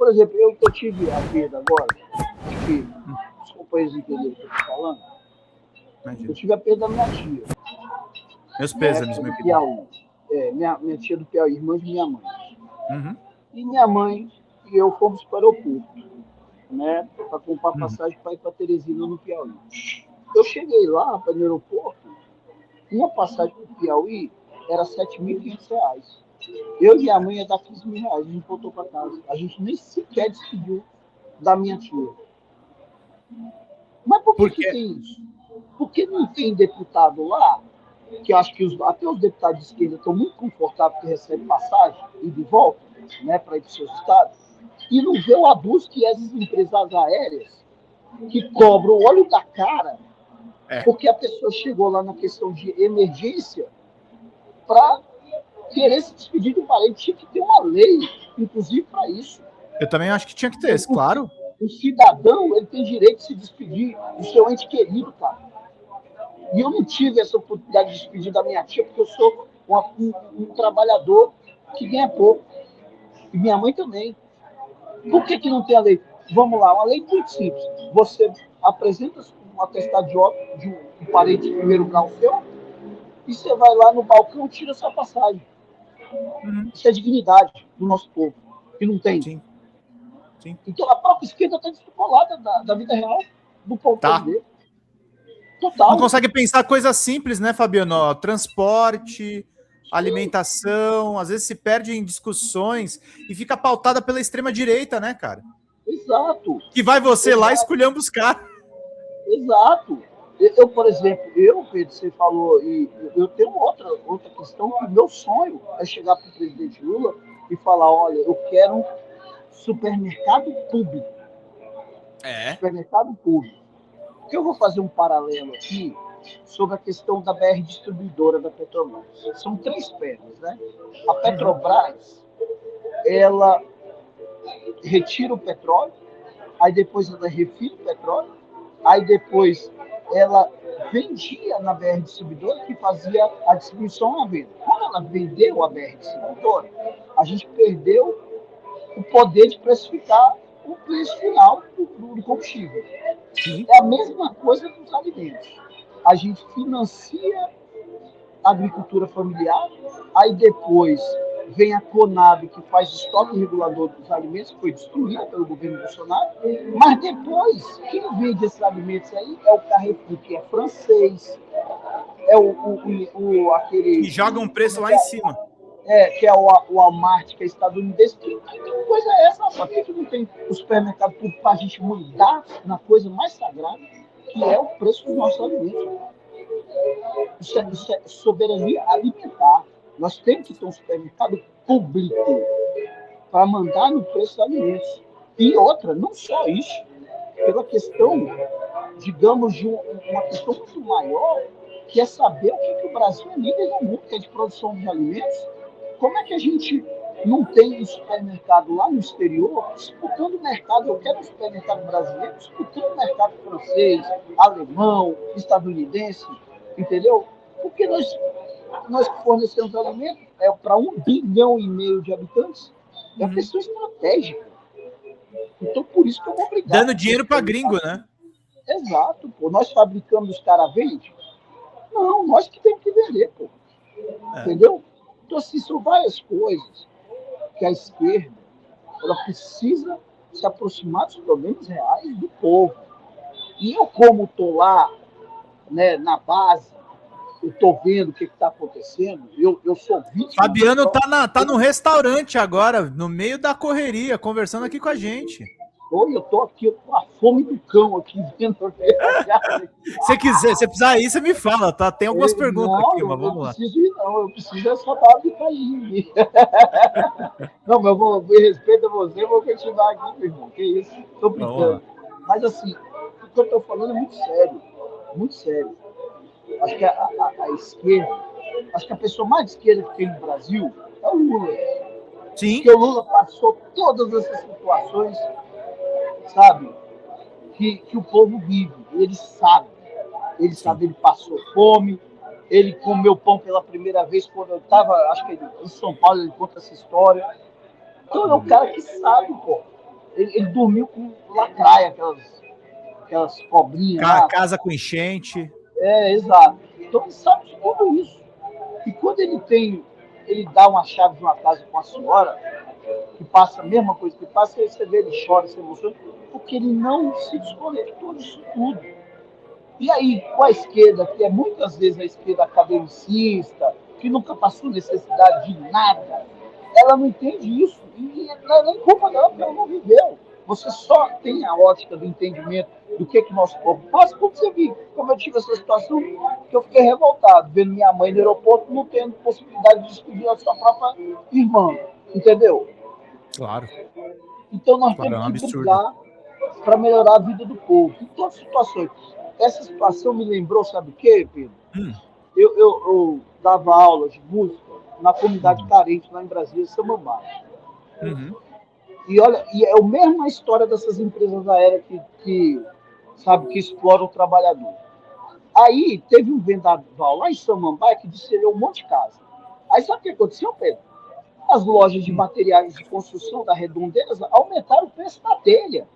por exemplo, eu tive a perda agora, acho que os companheiros entenderam o que eu estou falando. Imagina. Eu tive a perda da minha tia. Meus pêsames, meu do querido. Piauí. Minha tia do Piauí, irmã de minha mãe. Uhum. E minha mãe e eu fomos para o aeroporto, né, para comprar passagem para ir para Teresina, no Piauí. Eu cheguei lá no aeroporto, uma passagem para o Piauí era R$ 7.500. Eu e minha mãe ia dar R$ 15.000, a gente voltou para casa. A gente nem sequer despediu da minha tia. Mas por que tem isso? Porque não tem deputado lá, que eu acho que até os deputados de esquerda estão muito confortáveis que recebem passagem e de volta, né, para ir para os seus estados, e não vê o abuso que essas empresas aéreas que cobram o olho da cara, porque a pessoa chegou lá na questão de emergência para querer se despedir do parente. Tinha que ter uma lei, inclusive, para isso. Eu também acho que tinha que ter, claro. O cidadão, ele tem direito de se despedir do seu ente querido, cara. E eu não tive essa oportunidade de despedir da minha tia, porque eu sou um trabalhador que ganha pouco. E minha mãe também. Por que não tem a lei? Vamos lá, uma lei muito simples. Você apresenta um atestado de óbito de um parente de primeiro grau seu, e você vai lá no balcão e tira sua passagem. Isso é dignidade do nosso povo, que não tem. Sim. Então a própria esquerda está descolada da vida real do povo brasileiro. Total. Não consegue pensar coisas simples, né, Fabiano? Transporte, alimentação, às vezes se perde em discussões e fica pautada pela extrema-direita, né, cara? Exato. Que vai você lá e esculhamba os caras. Exato. Eu, por exemplo, Pedro, você falou, e eu tenho outra questão, que o meu sonho é chegar para o presidente Lula e falar, olha, eu quero um supermercado público. Supermercado público. Porque eu vou fazer um paralelo aqui sobre a questão da BR distribuidora da Petrobras. São 3 pernas, né? A Petrobras, ela retira o petróleo, aí depois ela refina o petróleo, aí depois ela vendia na BR distribuidora, que fazia a distribuição à venda. Quando ela vendeu a BR distribuidora, a gente perdeu o poder de precificar o preço final do combustível. Sim. É a mesma coisa dos alimentos. A gente financia a agricultura familiar, aí depois vem a Conab, que faz o estoque regulador dos alimentos, que foi destruída pelo governo Bolsonaro, mas depois, quem vende esses alimentos aí é o Carrefour, que é francês, é aquele... E joga um preço lá em cima. Que é o Walmart, que é estadunidense. Que coisa é essa? Por que não tem o supermercado público para a gente mudar na coisa mais sagrada, que é o preço dos nossos alimentos? Isso é soberania alimentar. Nós temos que ter um supermercado público para mandar no preço dos alimentos. E outra, não só isso, pela questão, digamos, de uma questão muito maior, que é saber o que o Brasil é líder no mundo, que é de produção de alimentos. Como é que a gente não tem um supermercado lá no exterior disputando o mercado? Eu quero um supermercado brasileiro disputando o mercado francês, alemão, estadunidense, entendeu? Porque nós fornecemos alimentos para 1,5 bilhão de habitantes. É uma questão estratégica. Então, por isso que eu vou brigar. Dando dinheiro para gringo, né? Exato, pô. Nós fabricamos, os caras vendem? Não, nós que temos que vender, pô. Entendeu? Então, assim, são várias coisas que a esquerda ela precisa se aproximar dos problemas reais do povo. E eu, como estou lá, né, na base, eu estou vendo o que está acontecendo, eu sou vítima... Fabiano tá no restaurante agora, no meio da correria, conversando aqui com a gente. Eu estou aqui com a fome do cão aqui vendo. Se quiser, se precisar ir, você me fala, tá? Tem algumas perguntas aqui, mas vamos lá. Eu preciso só dar uma cair. Não, mas eu respeito a você, eu vou continuar aqui, meu irmão. Que isso? Estou brincando. Mas assim, o que eu estou falando é muito sério. Muito sério. Acho que a esquerda, acho que a pessoa mais de esquerda que tem no Brasil é o Lula. Sim. Porque o Lula passou todas essas situações, sabe, que o povo vive. Ele sabe. Ele passou fome, ele comeu pão pela primeira vez quando eu estava, acho que em São Paulo, ele conta essa história. Então é um cara que sabe, pô. Ele dormiu com lacraia, aquelas cobrinhas lá. Casa com enchente. Exato. Então ele sabe de tudo isso. E quando ele dá uma chave de uma casa com a senhora, que passa a mesma coisa que passa, aí você vê, ele chora, se emociona, porque ele não se desconectou disso tudo. E aí, com a esquerda, que é muitas vezes a esquerda academicista, que nunca passou necessidade de nada, ela não entende isso. E não é nem culpa dela, porque ela não viveu. Você só tem a ótica do entendimento do que nosso corpo passa quando você vive. Como eu tive essa situação, que eu fiquei revoltado, vendo minha mãe no aeroporto não tendo possibilidade de despedir a sua própria irmã. Entendeu? Claro. Então nós Claro, temos é um que absurdo. brigar para melhorar a vida do povo. Em todas as situações. Essa situação me lembrou, sabe o quê, Pedro? Eu dava aula de música na comunidade carente lá em Brasília, Samambaia. E olha, e é a mesma história dessas empresas aéreas que exploram o trabalhador. Aí teve um vendaval lá em Samambaia que descelhou um monte de casa. Aí sabe o que aconteceu, Pedro? As lojas de materiais de construção da Redondezas aumentaram o preço da telha.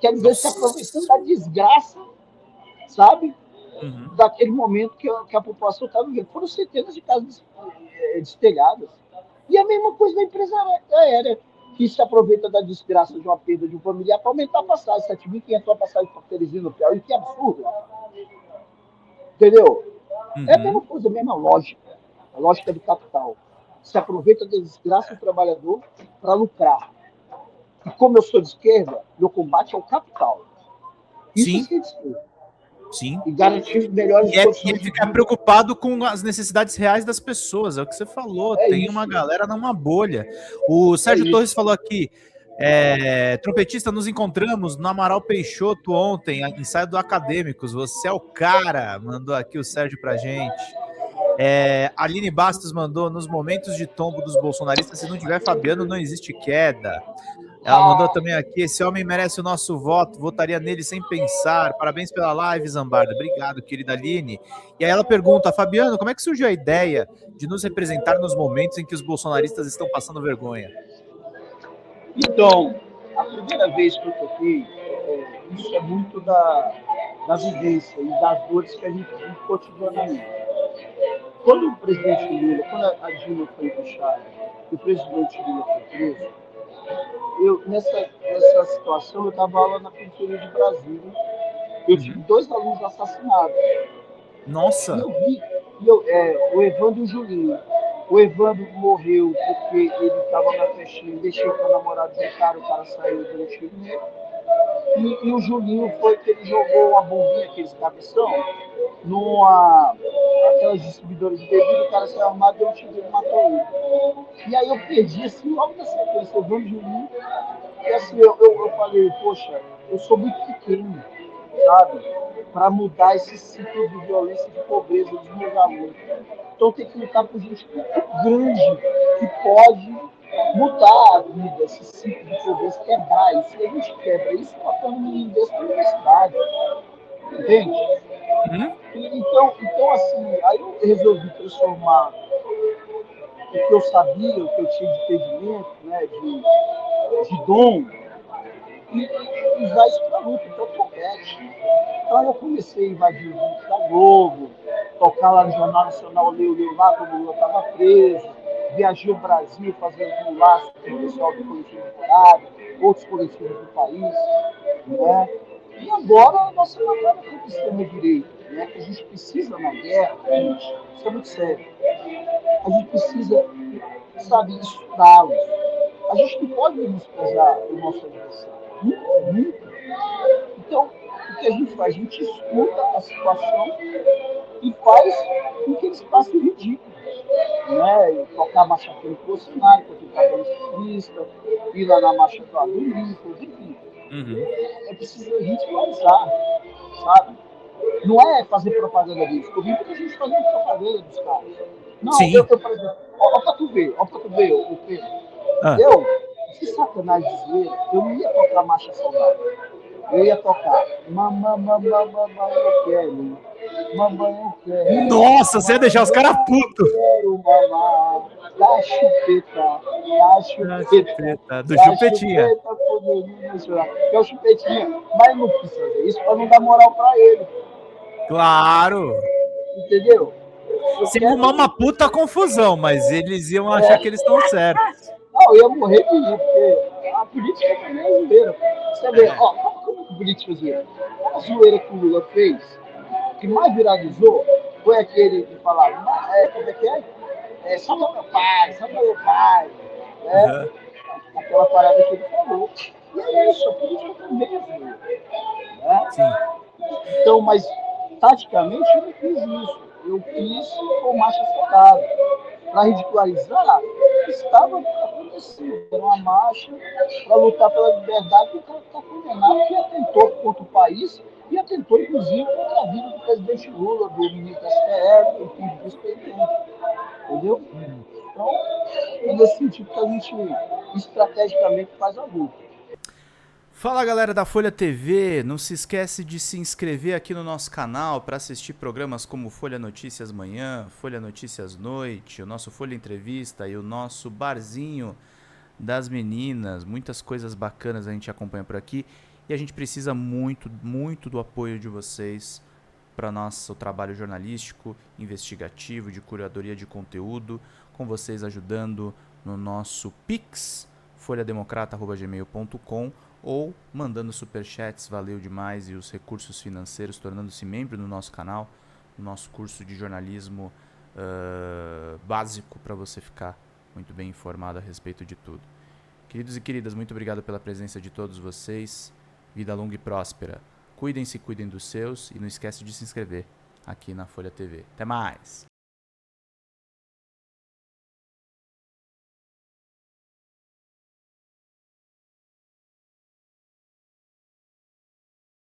Quer dizer, se aproveitando da desgraça, sabe? Daquele momento que a população estava vivendo. Foram centenas de casas destelhadas. E a mesma coisa da empresa aérea, que se aproveita da desgraça de uma perda de um familiar para aumentar a passagem. 7.500 a passagem para Teresina, no Piauí, que absurdo. Entendeu? É a mesma coisa, a mesma lógica. A lógica do capital. Se aproveita da desgraça do trabalhador para lucrar. E como eu sou de esquerda, meu combate é o capital. Isso é ser de esquerda. Sim. E garantir melhores condições de ficar preocupado com as necessidades reais das pessoas, é o que você falou, tem isso. Uma galera numa bolha. O Sérgio Torres falou aqui, trompetista, nos encontramos no Amaral Peixoto ontem, ensaio do Acadêmicos, você é o cara, mandou aqui o Sérgio pra gente. Aline Bastos mandou, nos momentos de tombo dos bolsonaristas, se não tiver Fabiano, não existe queda. Ela mandou também aqui, esse homem merece o nosso voto, votaria nele sem pensar. Parabéns pela live, Zambarda. Obrigado, querida Aline. E aí ela pergunta, Fabiano, como é que surgiu a ideia de nos representar nos momentos em que os bolsonaristas estão passando vergonha? Então, a primeira vez que eu toquei, isso é muito da vivência e das dores que a gente vive cotidianamente. Quando o presidente Lula, quando a Dilma foi empuxada e o presidente Lula foi preso, nessa situação, eu dava aula na periferia de Brasília. Eu tive 2 alunos assassinados. Nossa! E eu vi o Evandro e o Julinho. O Evandro morreu porque ele estava na festinha, deixou com a namorada do cara, o cara saiu dando tiro nele. E o Julinho foi que ele jogou uma bombinha, aqueles cabeção, aquelas distribuidoras de bebida, o cara saiu armado, deu um tiro e matou ele. E aí eu perdi, assim, logo na sequência, o Evandro e o Julinho. E assim, eu falei, poxa, eu sou muito pequeno, sabe? Para mudar esse ciclo de violência e de pobreza dos meus alunos. Então tem que lutar por gente grande que pode mudar a vida, esse ciclo de pobreza, quebrar isso. E a gente quebra isso botando um menino desse na universidade. Entende? Então, assim, aí eu resolvi transformar o que eu sabia, o que eu tinha de entendimento, né, de dom, e usar isso para luta, então trompete. Então eu comecei a invadir o vídeo da Globo, tocar lá no Jornal Nacional, Leu lá, quando o Lula estava preso, viajei o Brasil fazendo um laço com o pessoal do coletivo de Corado, outros coletivos do país, né? E agora a nossa batalha contra o extrema-direita, né? Que a gente precisa na guerra, gente, isso é muito sério. A gente precisa, sabe, estudá-los. A gente não pode menosprezar o nosso adversário. Nunca. Então, o que a gente faz? A gente escuta a situação e faz com que eles passem ridículo. Né? E tocar a marcha pelo Bolsonaro, porque ele está dando ciclista, ir lá na marcha do Adolfo, enfim. É preciso ridicularizar, sabe? Não é fazer propaganda deles. Eu vi muita gente fazendo propaganda dos caras. Não, eu por exemplo, ó pra tu ver, o Pedro. Eu, de sacanagem de zoeira, eu não ia tocar marcha saudável. Eu ia tocar. Mamãe, eu quero. Mamãe, eu quero. Nossa, você ia deixar os caras putos. Eu quero mamar. Da chupeta. Da chupeta. Do Da chupetinha. chupeta poderia chorar. Que é o chupetinha. Mas não precisa fazer isso pra não dar moral pra ele. Claro. Entendeu? Eu Se quero. arrumar uma puta confusão, mas eles iam achar que eles estão certos. Não, eu ia morrer de rir, porque a política também é zoeira. Você vê, ó, como que política é zoeira? A zoeira que o Lula fez, que mais viralizou, foi aquele que falava, como é que é? Salva meu pai, salva meu pai. Né? Uhum. Aquela parada que ele falou. E é isso, a política também é zoeira. Né? Sim. Então, mas taticamente eu não fiz isso. Eu fiz com marcha soldada. Para ridicularizar, estava acontecendo. Era uma marcha para lutar pela liberdade do cara que está condenado, que atentou contra o país e atentou, inclusive, contra a vida do presidente Lula, do ministro da STF, enfim, do vice-presidente. Entendeu? Então, é nesse sentido que a gente estrategicamente faz a luta. Fala galera da Folha TV, não se esquece de se inscrever aqui no nosso canal para assistir programas como Folha Notícias Manhã, Folha Notícias Noite, o nosso Folha Entrevista e o nosso Barzinho das Meninas. Muitas coisas bacanas a gente acompanha por aqui e a gente precisa muito, muito do apoio de vocês para nosso trabalho jornalístico, investigativo, de curadoria de conteúdo, com vocês ajudando no nosso Pix, folhademocrata@gmail.com, ou mandando superchats, valeu demais, e os recursos financeiros, tornando-se membro do nosso canal, no nosso curso de jornalismo básico, para você ficar muito bem informado a respeito de tudo. Queridos e queridas, muito obrigado pela presença de todos vocês, vida longa e próspera. Cuidem-se, cuidem dos seus, e não esquece de se inscrever aqui na Folha TV. Até mais!